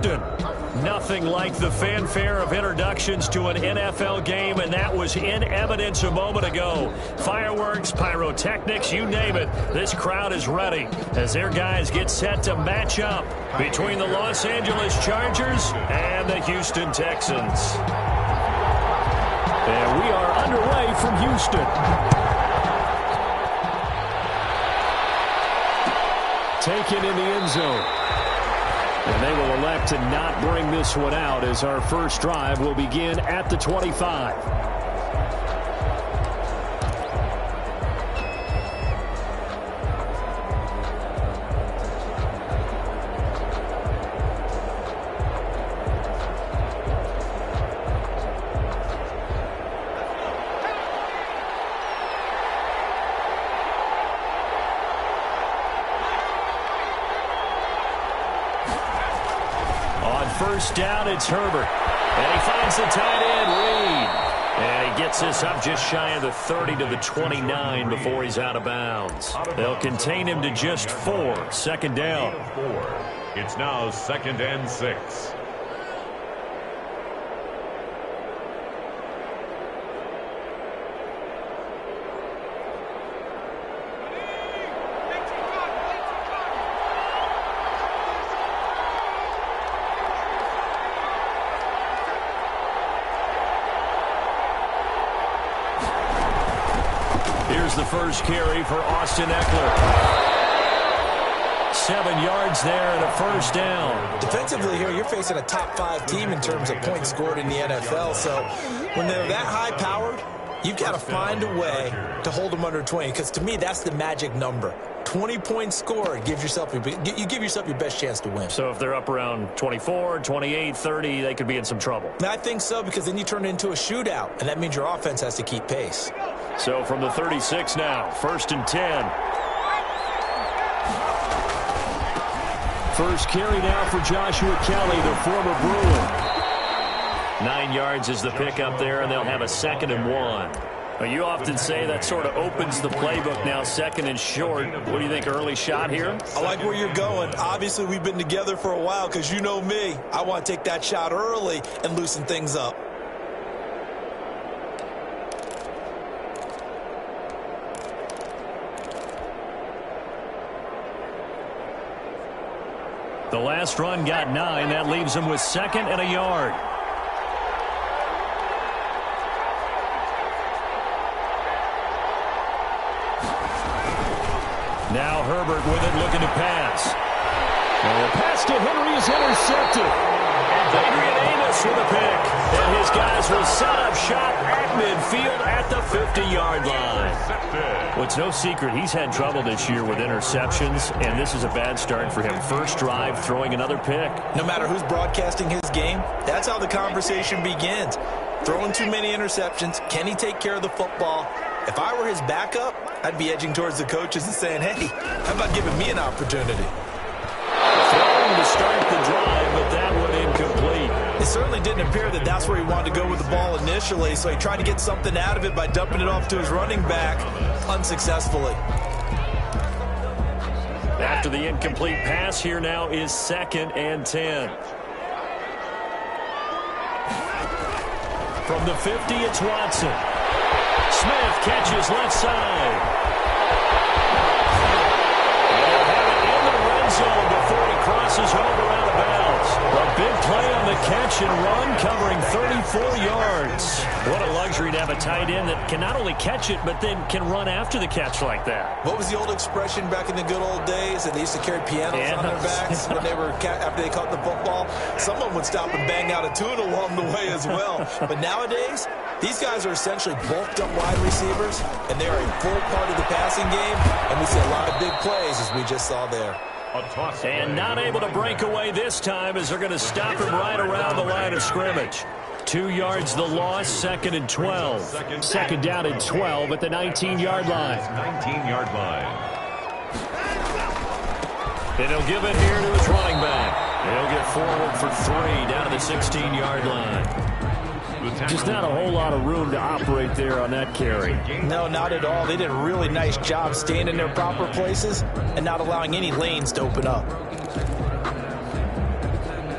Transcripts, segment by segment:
Nothing like the fanfare of introductions to an NFL game, and that was in evidence a moment ago. Fireworks, pyrotechnics, you name it. This crowd is ready as their guys get set to match up between the Los Angeles Chargers and the Houston Texans. And we are underway from Houston. Taken in the end zone. And they will elect to not bring this one out as our first drive will begin at the 25. First down, it's Herbert. And he finds the tight end, Reed. And he gets this up just shy of the 30 to the 29 before he's out of bounds. They'll contain him to just 4. Second down. It's now 2nd and 6. The first carry for Austin Eckler. 7 yards there and a first down. Defensively here, you're facing a top 5 team in terms of points scored in the NFL. So when they're that high powered, you've got to find a way to hold them under 20. Because to me, that's the magic number. 20 points scored gives yourself you give yourself your best chance to win. So if they're up around 24, 28, 30, they could be in some trouble. I think so, because then you turn it into a shootout, and that means your offense has to keep pace. So from the 36 now, 1st and 10. First carry now for Joshua Kelly, the former Bruin. 9 yards is the pickup there, and they'll have a 2nd and 1. Well, you often say that sort of opens the playbook now, 2nd and short. What do you think, early shot here? I like where you're going. Obviously, we've been together for a while because you know me. I want to take that shot early and loosen things up. The last run got 9. That leaves him with 2nd and a yard. Now Herbert with it, looking to pass. And the pass to Henry is intercepted. And Adrian Amos with a pick. And his guys will set up shop at midfield at the 50-yard line. Well, it's no secret he's had trouble this year with interceptions, and this is a bad start for him. First drive, throwing another pick. No matter who's broadcasting his game, that's how the conversation begins. Throwing too many interceptions. Can he take care of the football? If I were his backup, I'd be edging towards the coaches and saying, hey, how about giving me an opportunity? Throwing to start the drive, but that one incomplete. It certainly didn't appear that that's where he wanted to go with the ball initially, so he tried to get something out of it by dumping it off to his running back unsuccessfully. After the incomplete pass, here now is 2nd and 10. From the 50, it's Watson. Smith catches left side. And he'll have it in the red zone before he crosses over out of bounds. A big play on the catch and run, covering 34 yards. What a luxury to have a tight end that can not only catch it, but then can run after the catch like that. What was the old expression back in the good old days that they used to carry pianos on their backs when they were after they caught the football? Someone would stop and bang out a tune along the way as well. But nowadays, these guys are essentially bulked up wide receivers, and they're a full part of the passing game, and we see a lot of big plays as we just saw there. And not able to break away this time as they're going to stop him right around the line of scrimmage. 2 yards the loss, 2nd and 12. 2nd down and 12 at the 19-yard line. 19-yard line. And he'll give it here to his running back. He'll get forward for 3 down to the 16-yard line. Just not a whole lot of room to operate there on that carry. No, not at all. They did a really nice job staying in their proper places and not allowing any lanes to open up.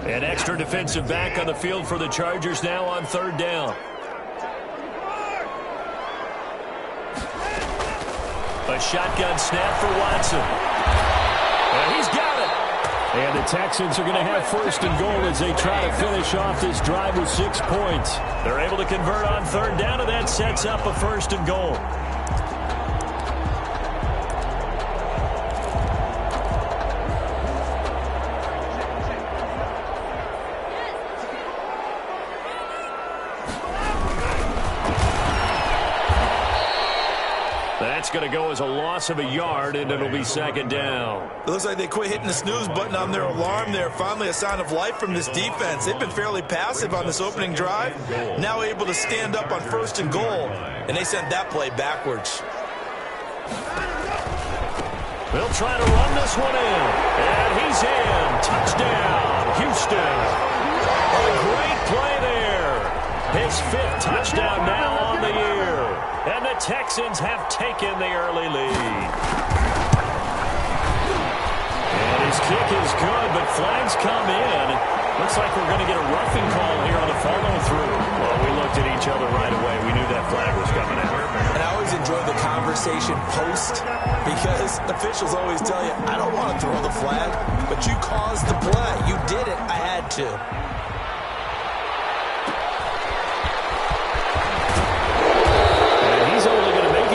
An extra defensive back on the field for the Chargers now on 3rd down. A shotgun snap for Watson. And he's got it. And the Texans are going to have 1st and goal as they try to finish off this drive with 6 points. They're able to convert on 3rd down, and that sets up a 1st and goal. That's going to go as a loss of a yard, and it'll be 2nd down. It looks like they quit hitting the snooze button on their alarm there. Finally a sign of life from this defense. They've been fairly passive on this opening drive. Now able to stand up on 1st and goal, and they sent that play backwards. They'll try to run this one in, and he's in. Touchdown, Houston. A great play there. His 5th touchdown now on the year. And the Texans have taken the early lead. And his kick is good, but flags come in. Looks like we're going to get a roughing call here on the follow-through. Well, we looked at each other right away. We knew that flag was coming out. And I always enjoy the conversation post because officials always tell you, I don't want to throw the flag, but you caused the play. You did it. I had to.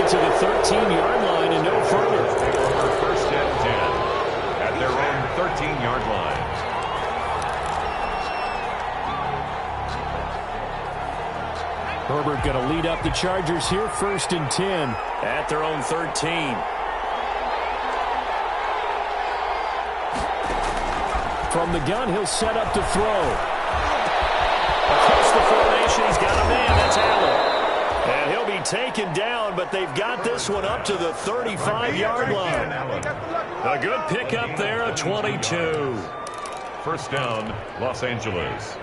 To the 13-yard line and no further. 1st and 10 at their own 13-yard line. Herbert going to lead up the Chargers here, 1st and 10 at their own 13. From the gun, he'll set up to throw. Across the formation, he's got a man. That's Allen. And he'll be taken down, but they've got this one up to the 35-yard line. A good pickup there, a 22. 1st down, Los Angeles.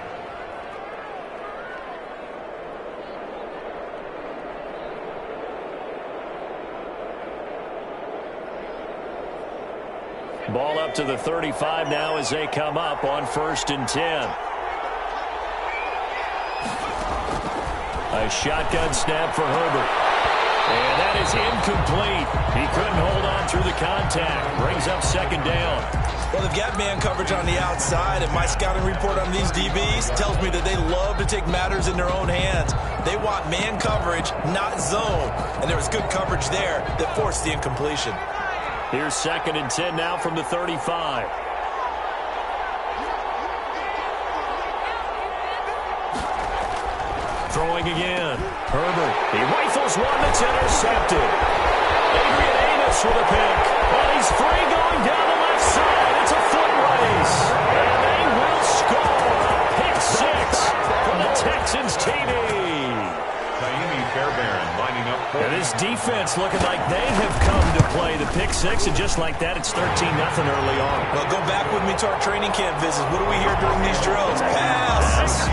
Ball up to the 35 now as they come up on 1st and 10. A shotgun snap for Herbert. And that is incomplete. He couldn't hold on through the contact. Brings up 2nd down. Well, they've got man coverage on the outside, and my scouting report on these DBs tells me that they love to take matters in their own hands. They want man coverage, not zone. And there was good coverage there that forced the incompletion. Here's 2nd and 10 now from the 35. Throwing again. Herbert. He rifles one that's intercepted. Adrian Amos with a pick. And he's free going down the left side. It's a foot race. And they will score. Pick 6 for the Texans TD. Fairbairn lining up for this defense looking like they have come to play the pick 6, and just like that, it's 13-0 early on. Well, go back with me to our training camp visits. What do we hear during these drills? Pass,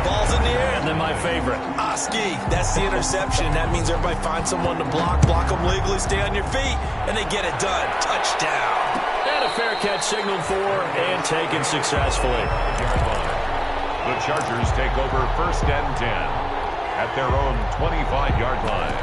ball's in the air. And then my favorite. Oski, that's the interception. That means everybody finds someone to block them legally, stay on your feet, and they get it done. Touchdown. And a fair catch signaled for and taken successfully. The Chargers take over 1st and 10. At their own 25-yard line.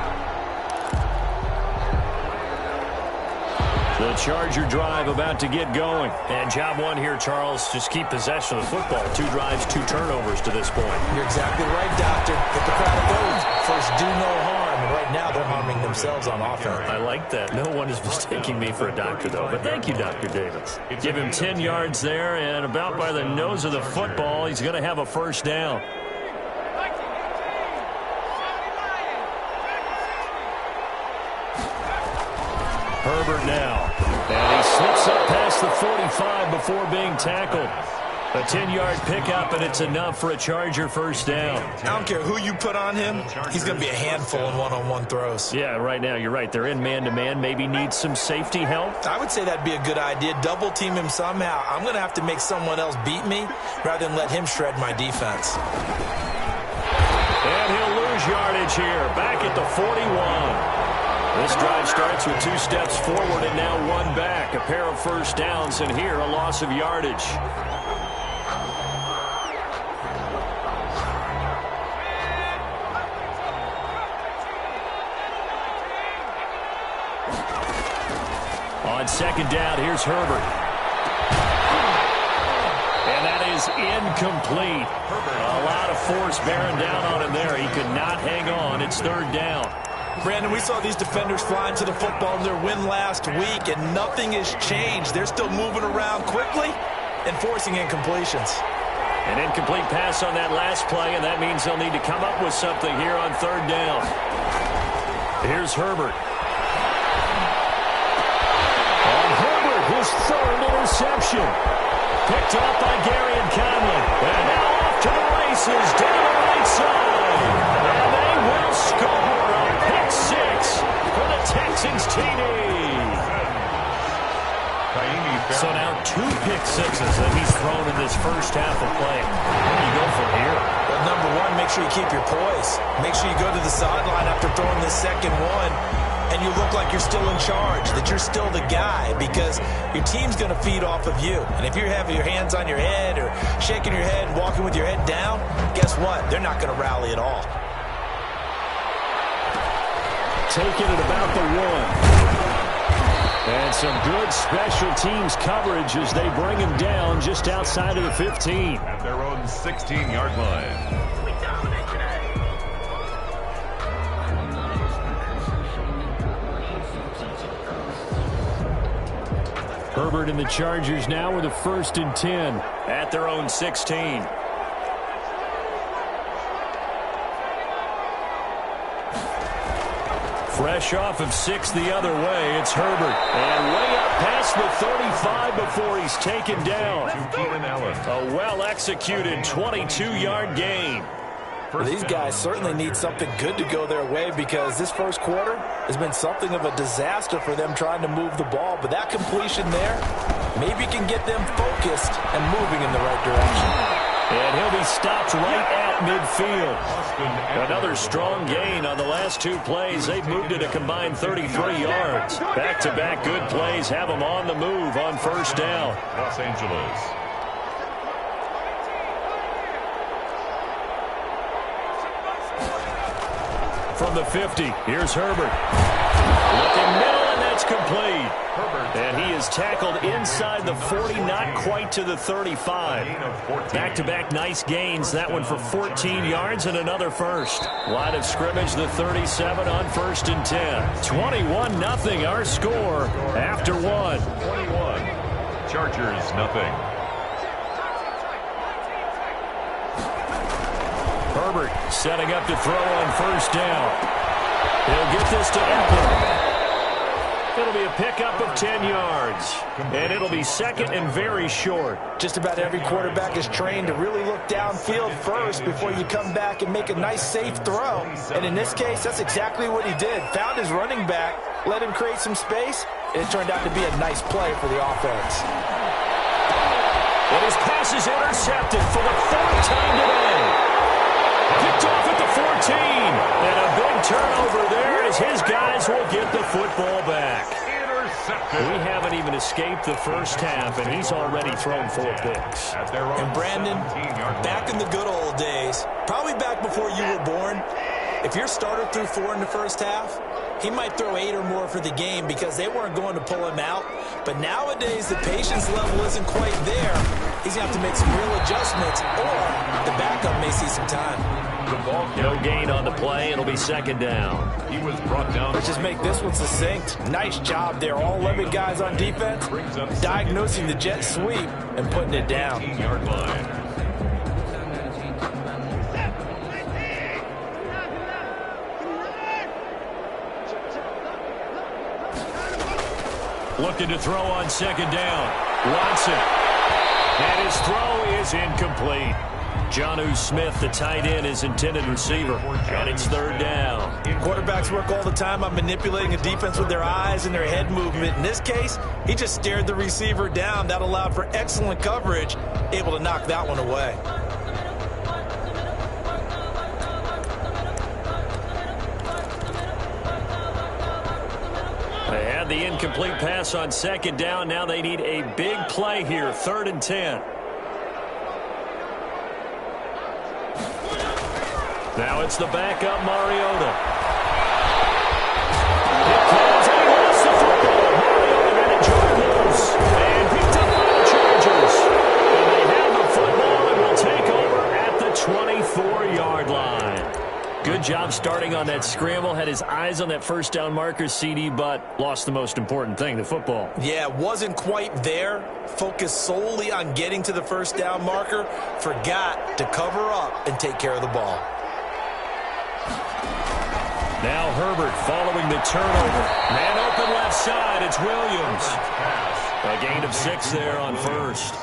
The Charger drive about to get going. And job one here, Charles, just keep possession of the football. 2 drives, 2 turnovers to this point. You're exactly right, Doctor. Get the crowd goes. First, do no harm. And right now, they're harming themselves on offense. I like that. No one is mistaking me for a doctor, though. But thank you, Dr. Davis. Give him 10 yards there, and about by the nose of the football, he's going to have a 1st down. Herbert now. And he slips up past the 45 before being tackled. A 10-yard pickup, and it's enough for a Charger 1st down. I don't care who you put on him. He's going to be a handful in one-on-one throws. Yeah, right now, you're right. They're in man-to-man. Maybe needs some safety help. I would say that'd be a good idea. Double team him somehow. I'm going to have to make someone else beat me rather than let him shred my defense. And he'll lose yardage here. Back at the 41. This drive starts with 2 steps forward and now 1 back. A pair of 1st downs, and here a loss of yardage. second down. Here's Herbert. And that is incomplete. A lot of force bearing down on him there. He could not hang on. It's third down. Brandon, we saw these defenders flying to the football in their win last week, and nothing has changed. They're still moving around quickly and forcing incompletions. An incomplete pass on that last play, and that means they'll need to come up with something here on third down. Here's Herbert. And Herbert, his third interception. Picked off by Gary and Conley. And now off to the races down the right side. And they will score a pick six for the Texans TD. So now 2 pick sixes that he's thrown in this first half of play. Where do you go from here? Well, number one, make sure you keep your poise. Make sure you go to the sideline after throwing this second one, and you look like you're still in charge, that you're still the guy, because your team's going to feed off of you. And if you're having your hands on your head or shaking your head and walking with your head down, guess what? They're not going to rally at all. Taking it about the 1. And some good special teams coverage as they bring him down just outside of the 15. At their own 16-yard line. Herbert and the Chargers now with a 1st and 10 at their own 16. Fresh off of 6 the other way, it's Herbert. And way up past the 35 before he's taken down. A well-executed 22-yard gain. Well, these guys certainly need something good to go their way, because this first quarter has been something of a disaster for them trying to move the ball. But that completion there maybe can get them focused and moving in the right direction. And he'll be stopped right at midfield. Another strong gain on the last 2 plays. They've moved it a combined 33 yards. Back-to-back good plays have them on the move on first down. Los Angeles. From the 50, here's Herbert. Looking middle, and that's complete. And he is tackled inside the 40, not quite to the 35. Back-to-back nice gains. That one for 14 yards and another first. Line of scrimmage, the 37 on 1st and 10. 21-0 our score after 1. 21. Chargers, nothing. Herbert setting up to throw on first down. He'll get this to Eckler. It'll be a pickup of 10 yards. And it'll be second and very short. Just about every quarterback is trained to really look downfield first before you come back and make a nice, safe throw. And in this case, that's exactly what he did. Found his running back, let him create some space, and it turned out to be a nice play for the offense. And his pass is intercepted for the 4th time today. Picked off at the 14. And a big turnover there as his guys will get the football back. We haven't even escaped the first half, and he's already thrown 4 picks. And Brandon, back in the good old days, probably back before you were born, if your starter threw 4 in the first half, he might throw 8 or more for the game because they weren't going to pull him out. But nowadays, the patience level isn't quite there. He's going to have to make some real adjustments, or the backup may see some time. No gain on the play. It'll be second down. He was brought down. Let's just make this one succinct. Nice job there. All 11 guys on defense diagnosing the jet sweep and putting it down. 18-yard line. Looking to throw on second down. Watson. And his throw is incomplete. Jonnu Smith, the tight end, his intended receiver. And it's third down. Quarterbacks work all the time on manipulating a defense with their eyes and their head movement. In this case, he just stared the receiver down. That allowed for excellent coverage, able to knock that one away. They had the incomplete pass on second down. Now they need a big play here, 3rd and 10. Now it's the backup, Mariota. Here comes, and he lost the football. Mariota had a Jordan 34-yard line. Good job starting on that scramble. Had his eyes on that first down marker, CD, but lost the most important thing, the football. Yeah, wasn't quite there. Focused solely on getting to the first down marker. Forgot to cover up and take care of the ball. Now Herbert following the turnover. Man open left side. It's Williams. A gain of 6 there on first.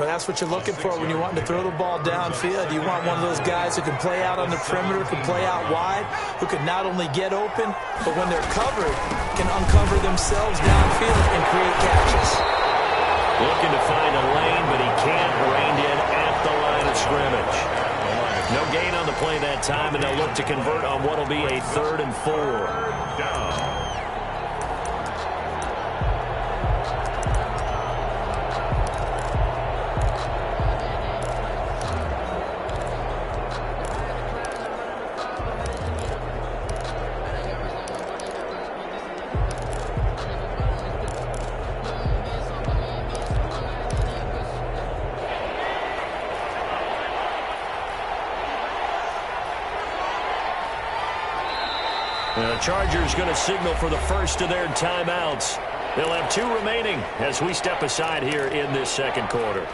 Well, that's what you're looking for when you want to throw the ball downfield. You want one of those guys who can play out on the perimeter, can play out wide, who can not only get open, but when they're covered, can uncover themselves downfield and create catches. Looking to find a lane, but he can't. Reined in at the line of scrimmage. No gain on the play that time, and they'll look to convert on what will be a 3rd and 4. Down. The Chargers going to signal for the first of their timeouts. They'll have 2 remaining as we step aside here in this second quarter.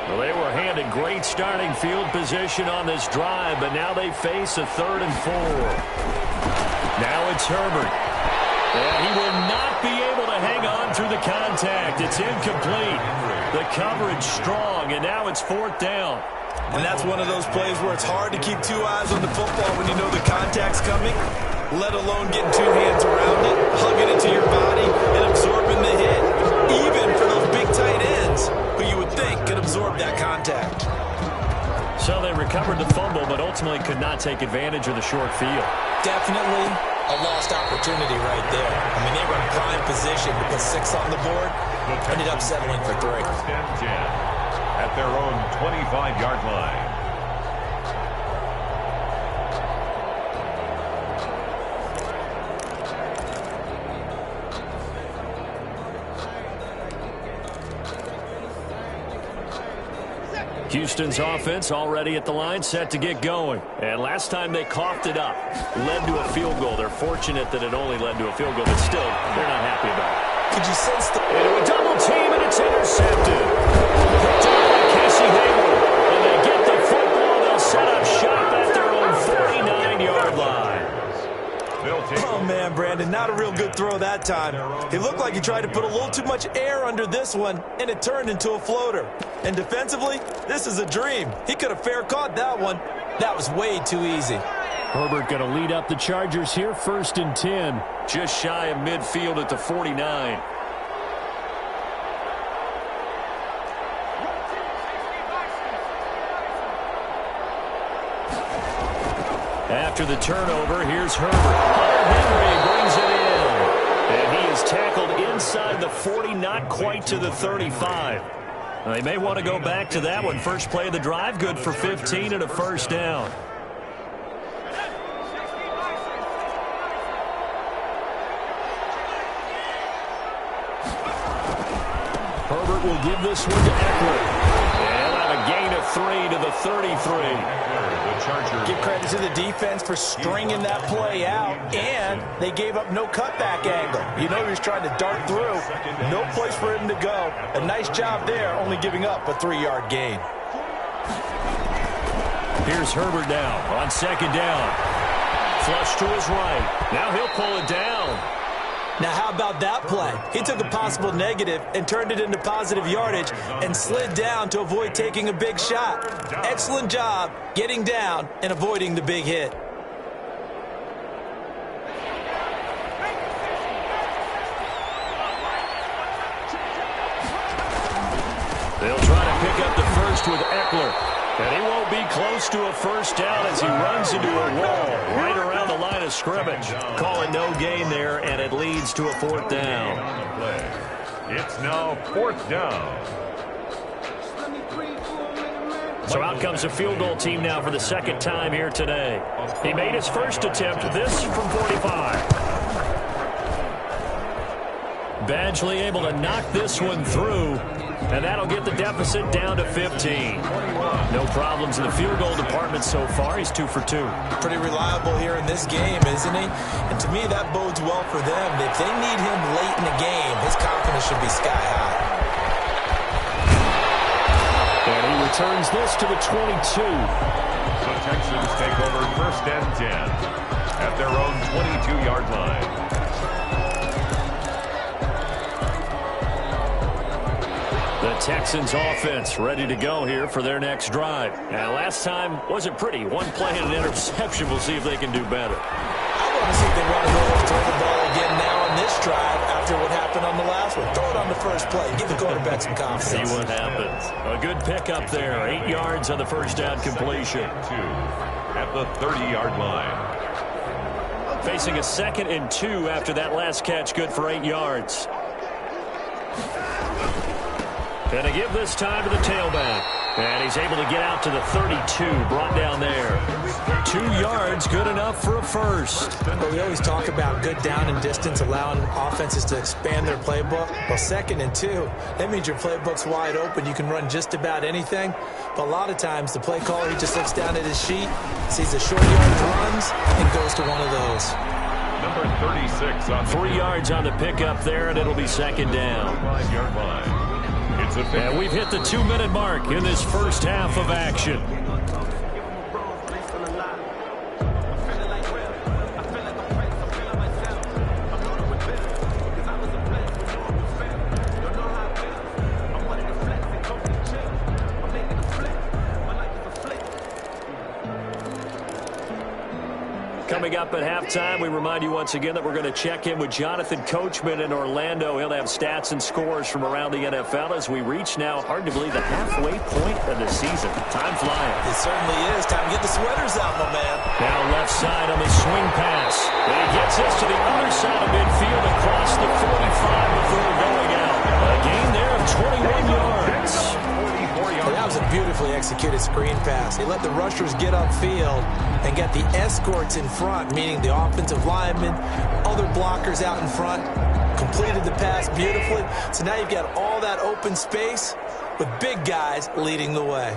Well, they were handed great starting field position on this drive, but now they face a 3rd and 4. Now it's Herbert. And he will not be able to hang on through the contact. It's incomplete. The coverage strong, and now it's 4th down. And that's one of those plays where it's hard to keep 2 eyes on the football when you know the contact's coming, let alone getting 2 hands around it, hugging it to your body, and absorbing the hit. Even for those big tight ends who you would think could absorb that contact. So they recovered the fumble, but ultimately could not take advantage of the short field. Definitely a lost opportunity right there. I mean, they were in prime position to put 6 on the board, ended up settling for 3. 1st and 10 at their own 25-yard line. Houston's offense already at the line, set to get going. And last time they coughed it up, led to a field goal. They're fortunate that it only led to a field goal, but still, they're not happy about it. Could you sense the... Into a double team, and it's intercepted. Picked up by Casey Hayward. And they get the football. They'll set up shop at their own 49-yard line. Oh, man, Brandon, not a real good throw that time. It looked like he tried to put a little too much air under this one, and it turned into a floater. And defensively, this is a dream. He could have fair caught that one. That was way too easy. Herbert going to lead up the Chargers here, 1st and 10. Just shy of midfield at the 49. After the turnover, here's Herbert. Hunter Henry brings it in. And he is tackled inside the 40, not quite to the 35. Now, they may want to go back to that one. First play of the drive, good for 15 and a 1st down. Herbert will give this one to Eckler. And on a gain of 3 to the 33. Give credit to the defense for stringing that play out, and they gave up no cutback angle. You know he was trying to dart through. No place for him to go. A nice job there, only giving up a 3-yard gain. Here's Herbert now on 2nd down. Flush to his right. Now he'll pull it down. Now, how about that play? He took a possible negative and turned it into positive yardage and slid down to avoid taking a big shot. Excellent job getting down and avoiding the big hit. They'll try to pick up the first with Eckler. And he won't be close to a 1st down as he runs into a wall right around the line of scrimmage. Calling no gain there, and it leads to a 4th down. It's now 4th down. So out comes a field goal team now for the 2nd time here today. He made his first attempt, this from 45. Badgley able to knock this one through. And that'll get the deficit down to 15. No problems in the field goal department so far. He's 2 for 2. Pretty reliable here in this game, isn't he? And to me, that bodes well for them. If they need him late in the game, his confidence should be sky high. And he returns this to the 22. The Texans take over 1st and 10 at their own 22-yard line. The Texans offense ready to go here for their next drive. Now, last time wasn't pretty. One play and an interception. We'll see if they can do better. I want to see if they want to go and throw the ball again now on this drive after what happened on the last one. Throw it on the first play. Give the quarterback some confidence. See what happens. A good pickup there. 8 yards on the first down completion. 2 at the 30-yard line. Facing a 2nd and 2 after that last catch. Good for 8 yards. And to give this time to the tailback. And he's able to get out to the 32, brought down there. 2 yards, good enough for a first. Well, we always talk about good down and distance, allowing offenses to expand their playbook. Well, 2nd and 2, that means your playbook's wide open. You can run just about anything. But a lot of times, the play caller, he just looks down at his sheet, sees the short yard runs, and goes to one of those. Number 36 on 3 yards on the pickup there, and it'll be 2nd down. 5-yard line. And we've hit the 2-minute mark in this first half of action. Coming up at halftime, we remind you once again that we're going to check in with Jonathan Coachman in Orlando. He'll have stats and scores from around the NFL as we reach now, hard to believe, the halfway point of the season. Time flying. It certainly is. Time to get the sweaters out, my man. Now left side on the swing pass. And he gets us to the other side of midfield across the 45 before going out. A gain there of 21 yards. That was a beautifully executed screen pass. They let the rushers get upfield and get the escorts in front, meaning the offensive linemen, other blockers out in front, completed the pass beautifully. So now you've got all that open space with big guys leading the way.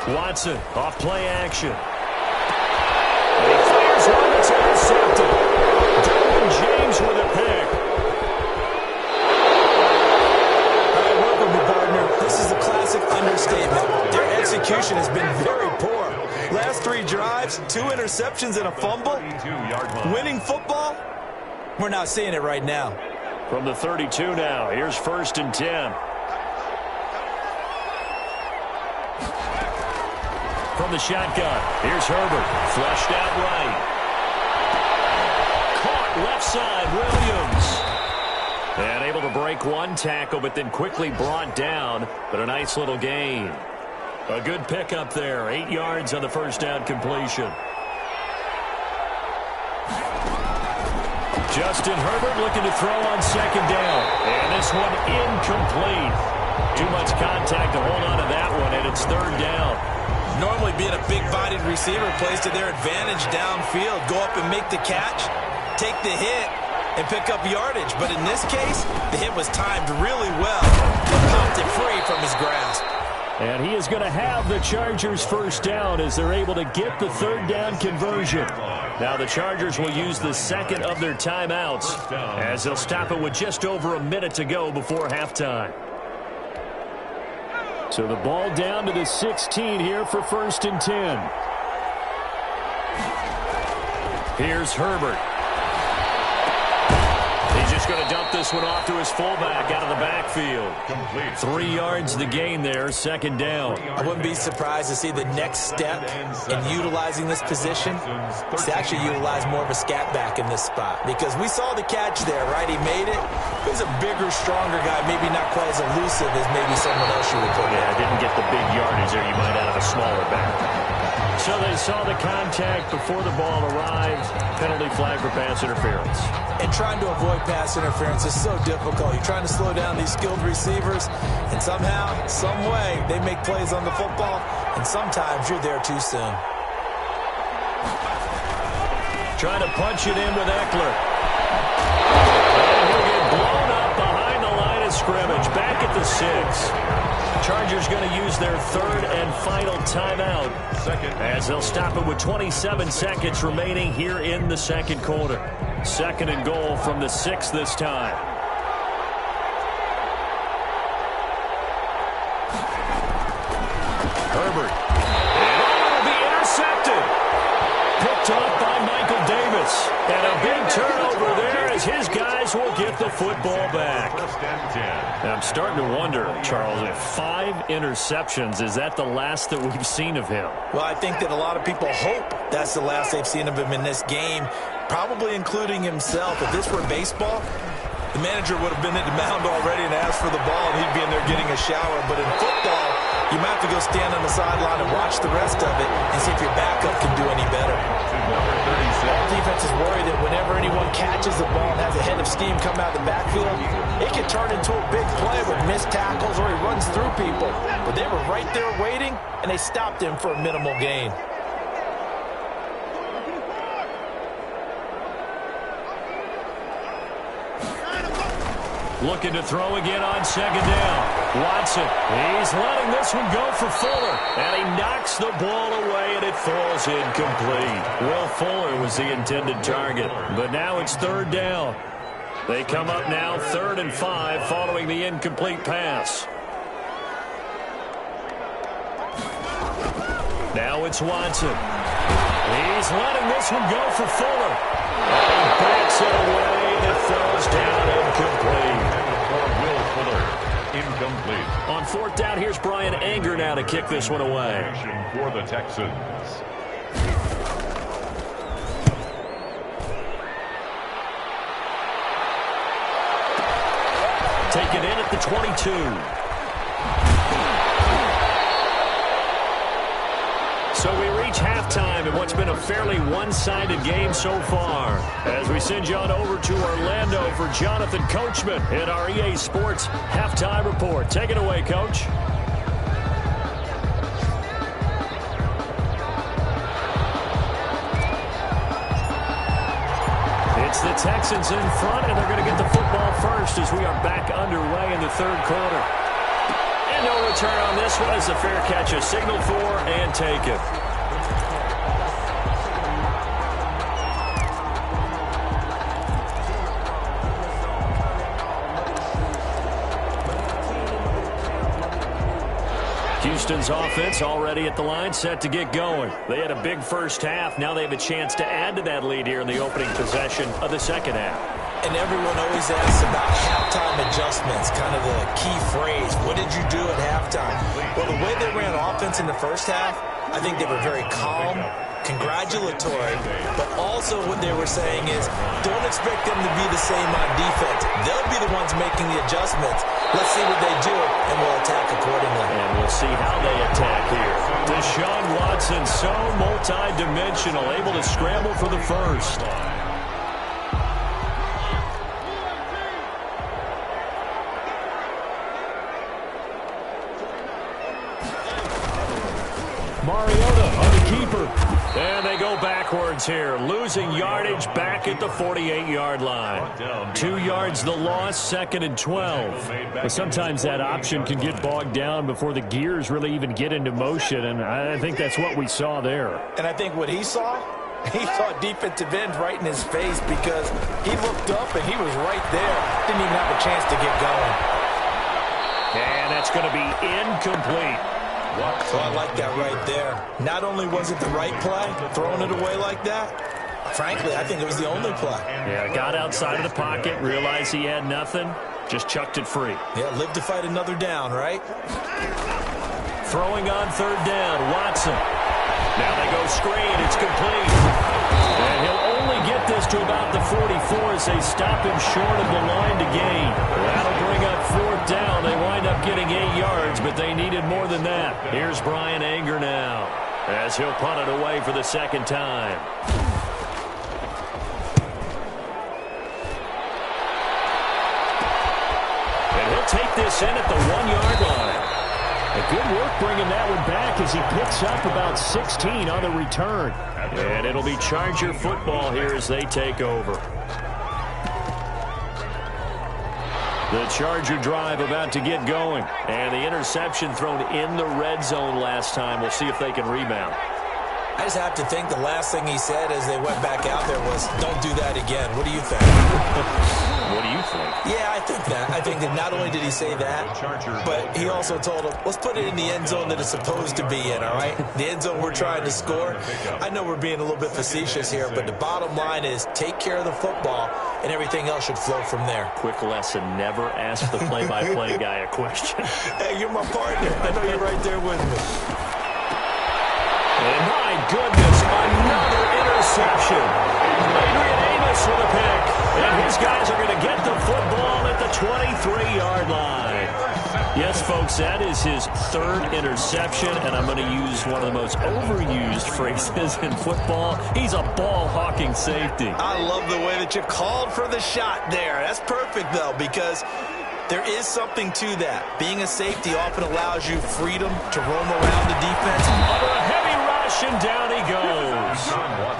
Watson, off play action. And he fires one that's intercepted. Derwin James with a pick. This is a classic understatement. Their execution has been very poor. Last 3 drives, 2 interceptions and a fumble. Winning football, we're not seeing it right now. From the 32 now, here's 1st and 10. From the shotgun, here's Herbert. Flushed out right. Caught left side, Williams. And able to break one tackle, but then quickly brought down. But a nice little gain. A good pickup there. 8 yards on the first down completion. Justin Herbert looking to throw on 2nd down. And this one incomplete. Too much contact to hold on to that one, and it's 3rd down. Normally being a big-bodied receiver plays to their advantage downfield. Go up and make the catch, take the hit, and pick up yardage. But in this case, the hit was timed really well. He popped it free from his grasp. And he is going to have the Chargers 1st down as they're able to get the 3rd down conversion. Now the Chargers will use the 2nd of their timeouts as they'll stop it with just over a minute to go before halftime. So the ball down to the 16 here for 1st and 10. Here's Herbert. He's just going to dump this one off to his fullback out of the backfield. 3 yards the gain there, 2nd down. I wouldn't be surprised to see the next step in utilizing this position is to actually utilize more of a scat back in this spot. Because we saw the catch there, right? He made it. He was a bigger, stronger guy, maybe not quite as elusive as maybe someone else you would put in. Yeah, didn't get the big yardage there you might out of a smaller back. So they saw the contact before the ball arrived. Penalty flag for pass interference. And trying to avoid pass interference is so difficult. You're trying to slow down these skilled receivers, and somehow, some way, they make plays on the football, and sometimes you're there too soon. Trying to punch it in with Eckler. And he'll get blown up behind the line of scrimmage, back at the 6. Chargers going to use their third and final timeout as they'll stop it with 27 seconds remaining here in the second quarter. Second and goal from the 6 this time. Herbert. And it'll be intercepted. Picked off by Michael Davis. And a big turnover there as his guys will get the football back. And I'm starting to wonder, Charles, if 5 interceptions, is that the last that we've seen of him? Well, I think that a lot of people hope that's the last they've seen of him in this game, probably including himself. If this were baseball, the manager would have been at the mound already and asked for the ball, and he'd be in there getting a shower. But in football, you might have to go stand on the sideline and watch the rest of it and see if your backup can do any better. All defense is worried that whenever anyone catches the ball and has a head of steam come out of the backfield, it can turn into a big play with missed tackles or he runs through people. But they were right there waiting, and they stopped him for a minimal gain. Looking to throw again on second down. Watson, he's letting this one go for Fuller. And he knocks the ball away, and it falls incomplete. Will Fuller was the intended target. But now it's third down. They come up now 3rd and 5 following the incomplete pass. Now it's Watson. He's letting this one go for Fuller. And he backs it away, and it falls down incomplete. Will Fuller, incomplete. On 4th down, here's Brian Anger now to kick this one away. For the Texans. Taken in at the 22. So we reach halftime in what's been a fairly one-sided game so far. As we send you on over to Orlando for Jonathan Coachman in our EA Sports Halftime Report. Take it away, Coach. It's the Texans in front, and they're going to get the football first as we are back underway in the third quarter. And no return on this one as the fair catch is signaled for and taken. Houston's offense already at the line, set to get going. They had a big first half. Now they have a chance to add to that lead here in the opening possession of the second half. And everyone always asks about halftime adjustments, kind of the key phrase. What did you do at halftime? Well, the way they ran offense in the first half, I think they were very calm, congratulatory, but also what they were saying is don't expect them to be the same on defense. They'll be the ones making the adjustments. Let's see what they do, and we'll attack accordingly. And we'll see how they attack here. Deshaun Watson, so multi-dimensional, able to scramble for the first. Mariota on the keeper. And they go backwards here, losing yardage back at the 48-yard line. 2 yards the loss, 2nd and 12. But sometimes that option can get bogged down before the gears really even get into motion, and I think that's what we saw there. And I think what he saw defensive end right in his face because he looked up and he was right there. Didn't even have a chance to get going. And that's going to be incomplete. So I like that right there. Not only was it the right play, throwing it away like that, frankly, I think it was the only play. Yeah, got outside of the pocket, realized he had nothing, just chucked it free. Yeah, live to fight another down, right? Throwing on 3rd down, Watson. Now they go screen, it's complete. And he'll only get this to about the 44 as they stop him short of the line to gain. That'll bring up 4th down. They wind up getting 8 yards, but they needed more than that. Here's Brian Anger now as he'll punt it away for the second time. And he'll take this in at the 1-yard line. Good work bringing that one back as he picks up about 16 on the return. And it'll be Charger football here as they take over. The Charger drive about to get going. And the interception thrown in the red zone last time. We'll see if they can rebound. I just have to think the last thing he said as they went back out there was, don't do that again. What do you think? What do you think? Yeah, I think that. I think that not only did he say that, but he also told him, let's put it in the end zone that it's supposed to be in, all right? The end zone we're trying to score. I know we're being a little bit facetious here, but the bottom line is take care of the football, and everything else should flow from there. Quick lesson, never ask the play-by-play guy a question. Hey, you're my partner. I know you're right there with me. And my goodness, another interception. Adrian Amos with a pick. And his guys are going to get the football at the 23-yard line. Yes, folks, that is his third interception, and I'm going to use one of the most overused phrases in football. He's a ball-hawking safety. I love the way that you called for the shot there. That's perfect, though, because there is something to that. Being a safety often allows you freedom to roam around the defense. Under a heavy rush, and down he goes.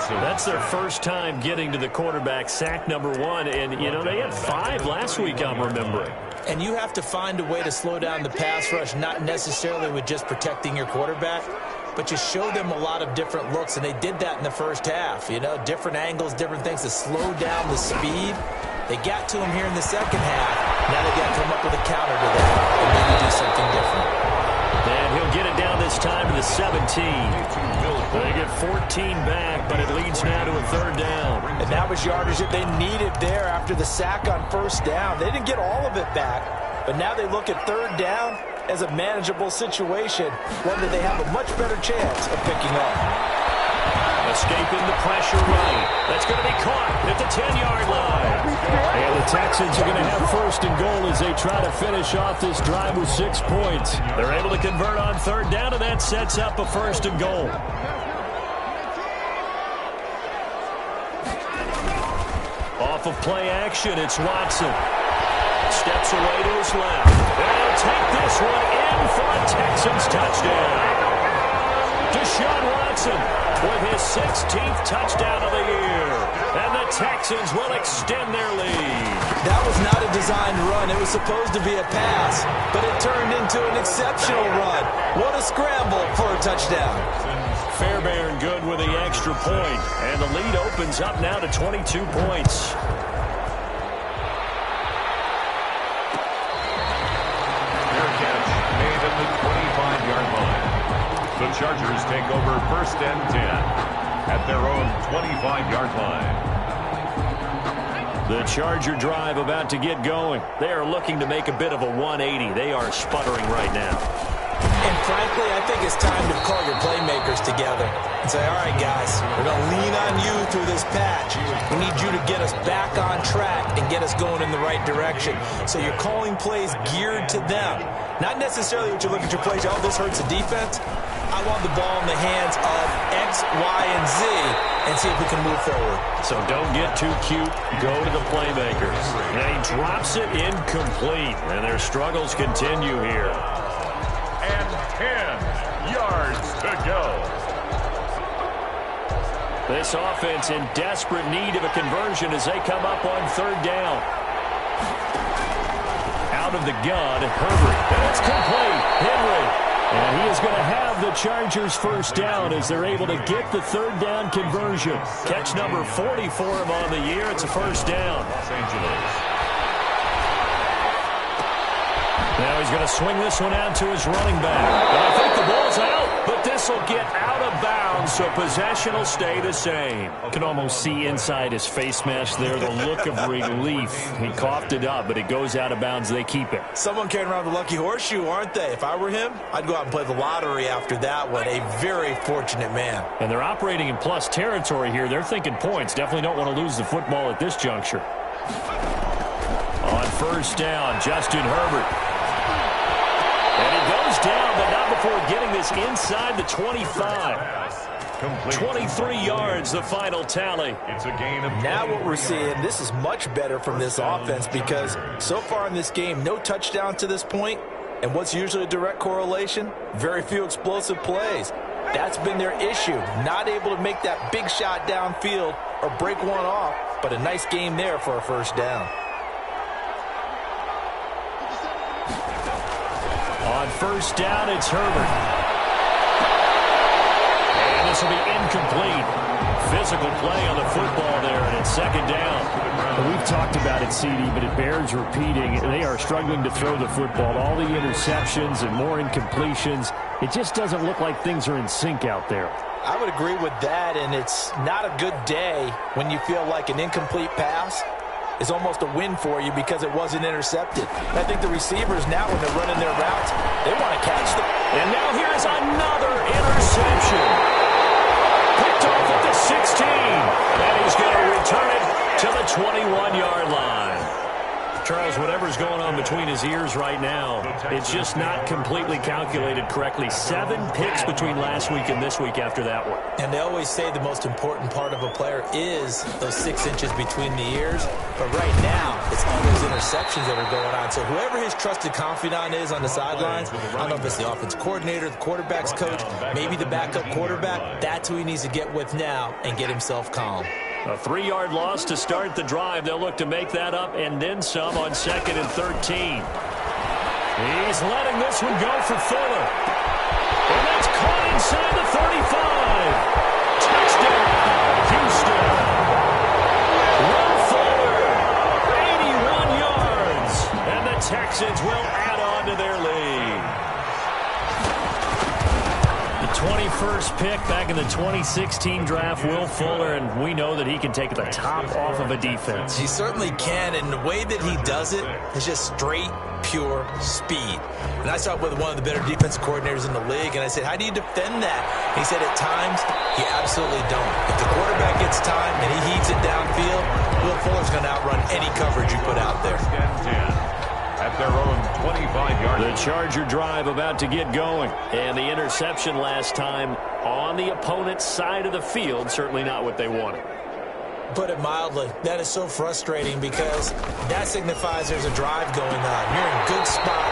That's their first time getting to the quarterback, sack number 1. And, you know, they had 5 last week, I'm remembering. And you have to find a way to slow down the pass rush, not necessarily with just protecting your quarterback, but you show them a lot of different looks, and they did that in the first half. You know, different angles, different things to slow down the speed. They got to him here in the second half. Now they've got to come up with a counter to that and maybe do something different. And he'll get it down this time to the 17. They get 14 back, but it leads now to a third down. And that was yardage that they needed there after the sack on first down. They didn't get all of it back, but now they look at third down as a manageable situation, one that they have a much better chance of picking up. Escaping the pressure right. That's going to be caught at the 10-yard line. And the Texans are going to have first and goal as they try to finish off this drive with 6 points. They're able to convert on third down, and that sets up a first and goal. Off of play action, it's Watson. Steps away to his left. And he'll take this one in for a Texans touchdown. Deshaun Watson with his 16th touchdown of the year. And the Texans will extend their lead. That was not a designed run. It was supposed to be a pass, but it turned into an exceptional run. What a scramble for a touchdown. Fairbairn good with the extra point. And the lead opens up now to 22 points. Fair catch made at the 25-yard line. The Chargers take over first and 10 at their own 25-yard line. The Charger drive about to get going. They are looking to make a bit of a 180. They are sputtering right now. And frankly, I think it's time to call your playmakers together and say, all right, guys, we're going to lean on you through this patch. We need you to get us back on track and get us going in the right direction. So you're calling plays geared to them. Not necessarily what you look at your plays, oh, this hurts the defense. I want the ball in the hands of X, Y, and Z and see if we can move forward. So don't get too cute. Go to the playmakers. And he drops it incomplete. And their struggles continue here. And 10 yards to go. This offense in desperate need of a conversion as they come up on third down. Out of the gun, Herbert. And it's complete. Henry. And he is going to have the Chargers first down as they're able to get the third down conversion. Catch number 40 for him on the year. It's a first down. Los Angeles. Now he's going to swing this one out to his running back. And I think the ball's out, but this will get out of bounds, so possession will stay the same. You can almost see inside his face mask there the look of relief. He coughed it up, but it goes out of bounds. They keep it. Someone carrying around the lucky horseshoe, aren't they? If I were him, I'd go out and play the lottery after that one. A very fortunate man. And they're operating in plus territory here. They're thinking points. Definitely don't want to lose the football at this juncture. On first down, Justin Herbert. And he goes down, but not before getting this inside the 25. Complete. 23 yards, the final tally. It's a gain of 20. Now what we're seeing, this is much better from this offense because so far in this game, no touchdown to this point. And what's usually a direct correlation? Very few explosive plays. That's been their issue. Not able to make that big shot downfield or break one off, but a nice game there for a first down. On first down, it's Herbert. And this will be incomplete. Physical play on the football there, and it's second down. Well, we've talked about it, CD, but it bears repeating. They are struggling to throw the football. All the interceptions and more incompletions. It just doesn't look like things are in sync out there. I would agree with that, and it's not a good day when you feel like an incomplete pass is almost a win for you because it wasn't intercepted. I think the receivers now, when they're running their routes, they want to catch them. And now here's another interception. Picked off at the 16. And he's going to return it to the 21-yard line. Charles, whatever's going on between his ears right now, it's just not completely calculated correctly. 7 picks between last week and this week after that one. And they always say the most important part of a player is those 6 inches between the ears. But right now, it's all those interceptions that are going on. So whoever his trusted confidant is on the sidelines, I don't know if it's the offense coordinator, the quarterback's coach, maybe the backup quarterback, that's who he needs to get with now and get himself calm. A 3-yard loss to start the drive. They'll look to make that up and then some on 2nd and 13. He's letting this one go for Fuller. And that's caught inside the 35. Touchdown, Houston. Will Fuller, 81 yards. And the Texans will add on to their lead. 21st pick back in the 2016 draft, Will Fuller, and we know that he can take the top off of a defense. He certainly can, and the way that he does it is just straight, pure speed. And I talked with one of the better defensive coordinators in the league, and I said, how do you defend that? He said, at times, you absolutely don't. If the quarterback gets time and he heaves it downfield, Will Fuller's going to outrun any coverage you put out there. At their own 25-yard line. The Charger drive about to get going. And the interception last time on the opponent's side of the field, certainly not what they wanted. Put it mildly, that is so frustrating because that signifies there's a drive going on. You're in a good spot.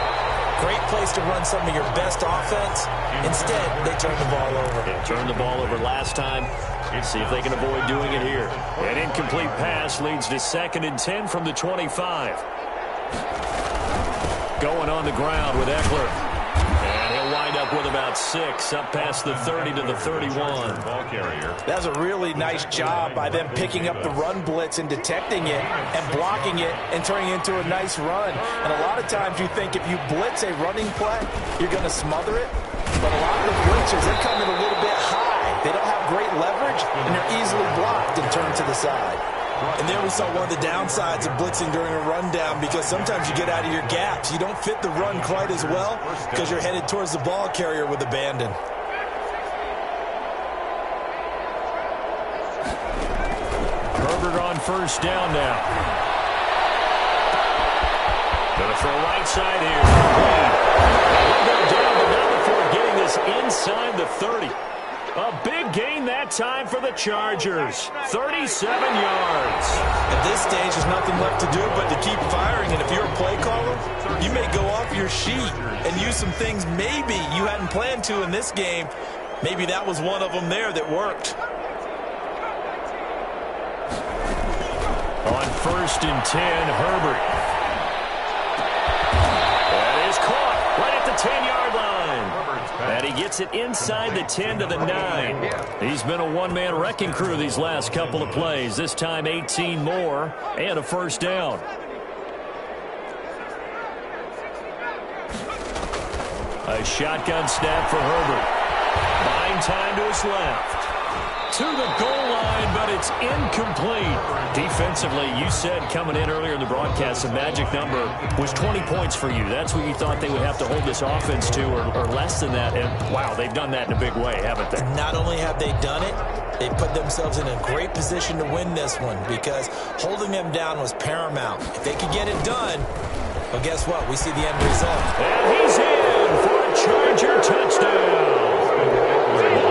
Great place to run some of your best offense. Instead, they turn the ball over. They turned the ball over last time. Let's see if they can avoid doing it here. An incomplete pass leads to 2nd and 10 from the 25. Going on the ground with Eckler. And he'll wind up with about 6, up past the 30 to the 31. Ball carrier. That was a really nice job by them picking up the run blitz and detecting it and blocking it and turning it into a nice run. And a lot of times you think if you blitz a running play, you're going to smother it. But a lot of the blitzers, they're coming a little bit high. They don't have great leverage, and they're easily blocked and turned to the side. And there we saw one of the downsides of blitzing during a rundown because sometimes you get out of your gaps. You don't fit the run quite as well because you're headed towards the ball carrier with abandon. Herbert on first down now. Gonna throw right side here. He'll go down, but not before getting this inside the 30. A big gain that time for the Chargers. 37 yards. At this stage, there's nothing left to do but to keep firing. And if you're a play caller, you may go off your sheet and use some things maybe you hadn't planned to in this game. Maybe that was one of them there that worked. On 1st and 10, Herbert. That is caught right at the 10-yard line. And he gets it inside the 10 to the 9. He's been a one-man wrecking crew these last couple of plays. This time 18 more and a first down. A shotgun snap for Herbert. Buying time to his left. To the goal line, but it's incomplete. Defensively, you said coming in earlier in the broadcast, the magic number was 20 points for you. That's what you thought they would have to hold this offense to, or less than that. And, wow, they've done that in a big way, haven't they? Not only have they done it, they put themselves in a great position to win this one because holding them down was paramount. If they could get it done, well, guess what? We see the end result. And he's in for a Charger touchdown.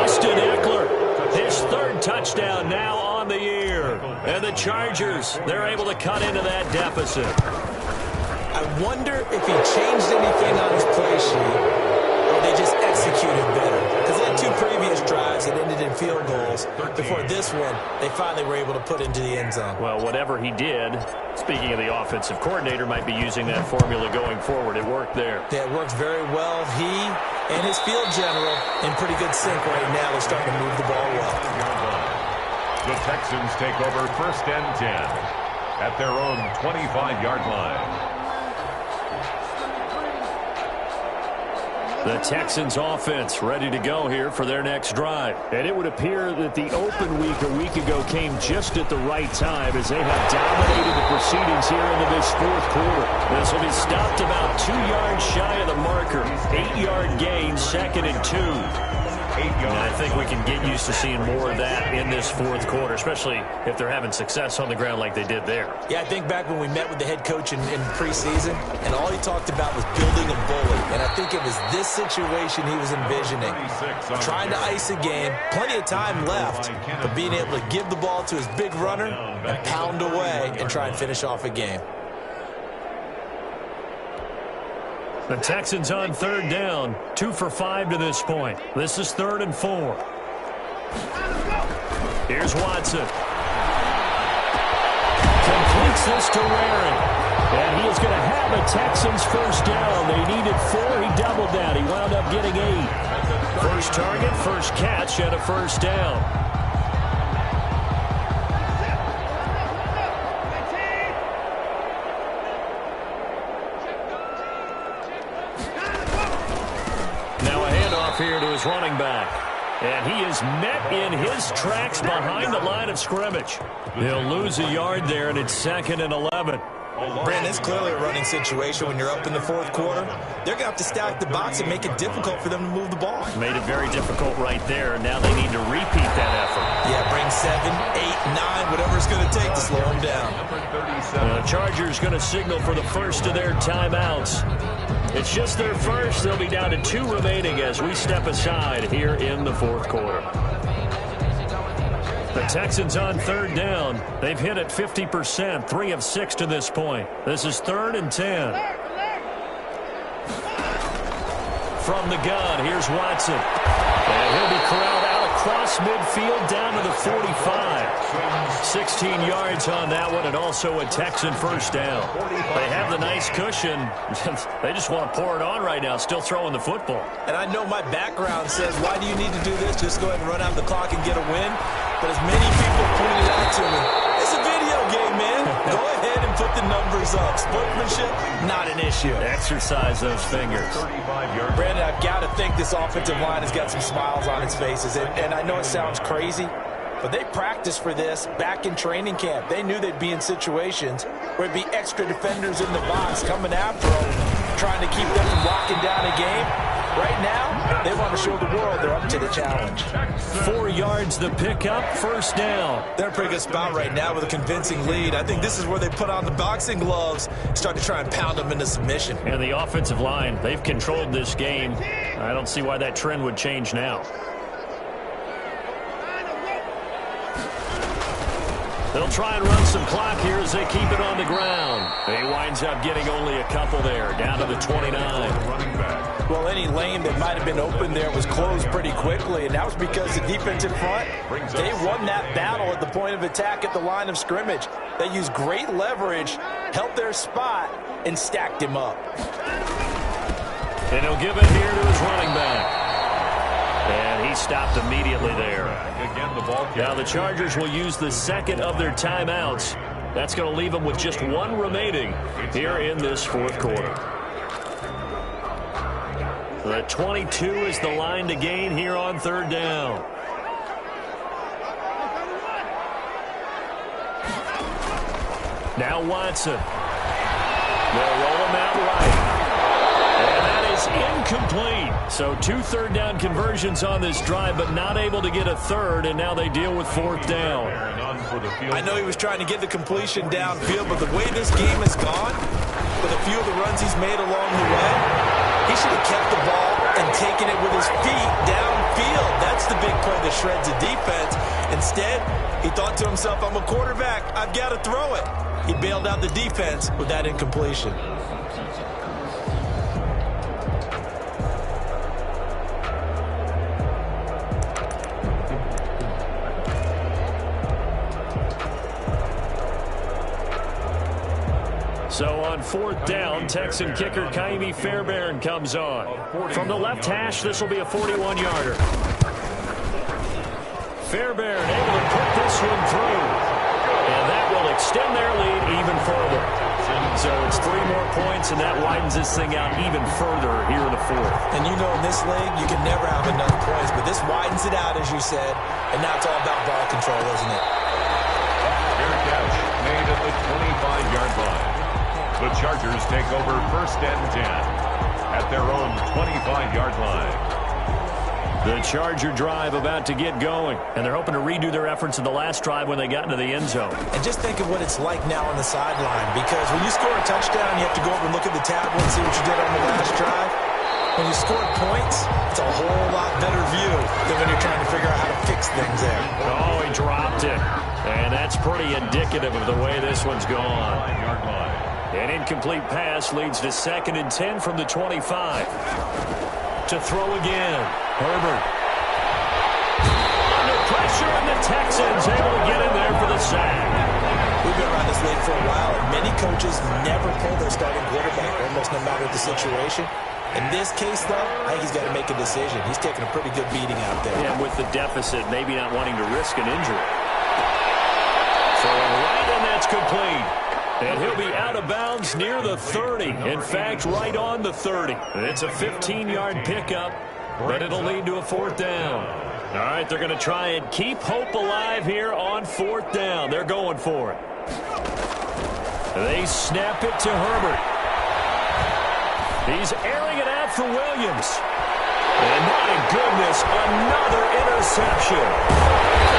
Austin Eckler. His 3rd touchdown now on the year. And the Chargers, they're able to cut into that deficit. I wonder if he changed anything on his play sheet or they just executed better. Because they had 2 previous drives that ended in field goals. Before this one, they finally were able to put into the end zone. Well, whatever he did, speaking of the offensive coordinator, might be using that formula going forward. It worked there. Yeah, it worked very well. He and his field general in pretty good sync right now. They're starting to move the ball well. The Texans take over 1st and 10 at their own 25-yard line. The Texans offense ready to go here for their next drive. And it would appear that the open week a week ago came just at the right time as they have dominated the proceedings here into this fourth quarter. This will be stopped about 2 yards shy of the marker. 8-yard gain, 2nd and 2. And I think we can get used to seeing more of that in this fourth quarter, especially if they're having success on the ground like they did there. Yeah, I think back when we met with the head coach in preseason, and all he talked about was building a bully. And I think it was this situation he was envisioning. Trying to ice a game, plenty of time left, but being able to give the ball to his big runner and pound away and try and finish off a game. The Texans on 3rd down, 2 for 5 to this point. This is 3rd and 4. Here's Watson. Completes this to Waring. And he is going to have a Texans first down. They needed 4. He doubled that. He wound up getting 8. First target, first catch, and a first down. Here to his running back. And he is met in his tracks behind the line of scrimmage. He'll lose a yard there, and it's 2nd and 11. Brandon, it's clearly a running situation when you're up in the fourth quarter. They're going to have to stack the box and make it difficult for them to move the ball. Made it very difficult right there. Now they need to repeat that effort. Yeah, bring 7, 8, 9, whatever it's going to take to slow them down. The Chargers going to signal for the first of their timeouts. It's just their first. They'll be down to 2 remaining as we step aside here in the fourth quarter. The Texans on 3rd down. They've hit it 50%, 3 of 6 to this point. This is 3rd and 10. From the gun, here's Watson. And he'll be corralled out across midfield down to the 45. 16 yards on that one, and also a Texan first down. They have the nice cushion. They just want to pour it on right now, still throwing the football. And I know my background says, why do you need to do this? Just go ahead and run out the clock and get a win. But as many people pointed out to me, it's a video game, man. Go ahead and put the numbers up. Sportsmanship, not an issue. Exercise those fingers. Brandon, I've got to think this offensive line has got some smiles on its faces. And I know it sounds crazy, but they practiced for this back in training camp. They knew they'd be in situations where it'd be extra defenders in the box coming after them, trying to keep them from locking down a game. Right now, they want to show the world they're up to the challenge. 4 yards the pickup, first down. They're in a pretty good spot right now with a convincing lead. I think this is where they put on the boxing gloves, start to try and pound them into submission. And the offensive line, they've controlled this game. I don't see why that trend would change now. They'll try and run some clock here as they keep it on the ground. He winds up getting only a couple there, down to the 29. Well, any lane that might have been open there was closed pretty quickly, and that was because the defensive front, they won that battle at the point of attack at the line of scrimmage. They used great leverage, held their spot, and stacked him up. And he'll give it here to his running back. And he stopped immediately there. Now the Chargers will use the second of their timeouts. That's going to leave them with just 1 remaining here in this fourth quarter. The 22 is the line to gain here on 3rd down. Now Watson. They'll roll him out right. And that is incomplete. So 2 3rd down conversions on this drive, but not able to get a third, and now they deal with 4th down. I know he was trying to get the completion downfield, but the way this game has gone, with a few of the runs he's made along the way, he should have kept the ball and taken it with his feet downfield. That's the big play that shreds the defense. Instead, he thought to himself, I'm a quarterback, I've got to throw it. He bailed out the defense with that incompletion. So on 4th down, Texan kicker Kaimi Fairbairn comes on. From the left hash, this will be a 41-yarder. Fairbairn able to put this one through. And that will extend their lead even further. So it's 3 more points, and that widens this thing out even further here in the 4th. And you know, in this league, you can never have enough points, but this widens it out, as you said, and now it's all about ball control, isn't it? Fair catch made at the 25-yard line. The Chargers take over 1st and 10 at their own 25-yard line. The Charger drive about to get going, and they're hoping to redo their efforts in the last drive when they got into the end zone. And just think of what it's like now on the sideline, because when you score a touchdown, you have to go over and look at the tablet and see what you did on the last drive. When you score points, it's a whole lot better view than when you're trying to figure out how to fix things there. Oh, he dropped it. And that's pretty indicative of the way this one's gone. An incomplete pass leads to 2nd and 10 from the 25. To throw again. Herbert. Under pressure, and the Texans able to get in there for the sack. We've been around this league for a while, and many coaches never pull their starting quarterback, almost no matter the situation. In this case, though, I think he's got to make a decision. He's taking a pretty good beating out there. Yeah, with the deficit, maybe not wanting to risk an injury. Throwing right, and that's complete. And he'll be out of bounds near the 30. In fact, right on the 30. It's a 15-yard pickup, but it'll lead to a 4th down. All right, they're going to try and keep hope alive here on 4th down. They're going for it. They snap it to Herbert. He's airing it out for Williams. And my goodness, another interception.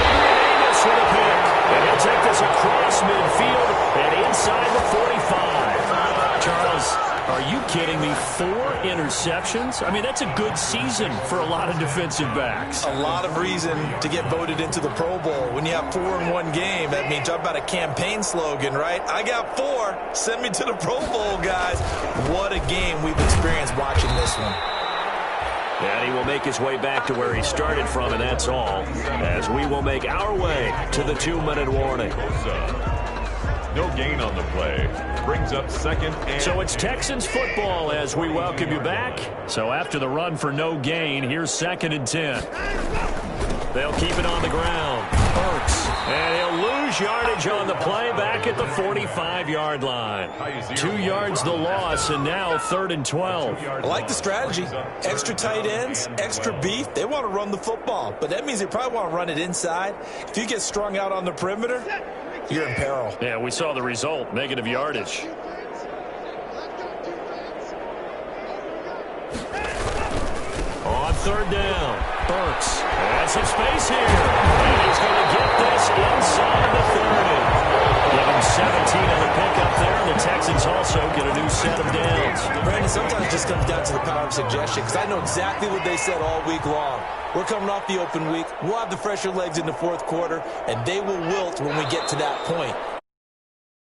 Adrian Amos with a pick. And he'll take this across midfield and inside the 45. Charles, are you kidding me? 4 interceptions? I mean, that's a good season for a lot of defensive backs. A lot of reason to get voted into the Pro Bowl. When you have 4 in one game, that means talk about a campaign slogan, right? I got 4. Send me to the Pro Bowl, guys. What a game we've experienced watching this one. And he will make his way back to where he started from, and that's all, as we will make our way to the 2-minute warning. No gain on the play. Brings up 2nd and... So it's Texans football as we welcome you back. So after the run for no gain, here's 2nd and 10. They'll keep it on the ground. Burks. And he'll lose yardage on the play back at the 45-yard line. 2 yards the loss, and now 3rd and 12. I like the strategy. Extra tight ends, extra beef. They want to run the football, but that means they probably want to run it inside. If you get strung out on the perimeter, you're in peril. Yeah, we saw the result, negative yardage. On 3rd down, Burks has some space here, and he's going to get this inside the 30. Give him 17 on the pickup there, and the Texans also get a new set of downs. Brandon, sometimes it just comes down to the power of suggestion, because I know exactly what they said all week long. We're coming off the open week. We'll have the fresher legs in the 4th quarter, and they will wilt when we get to that point.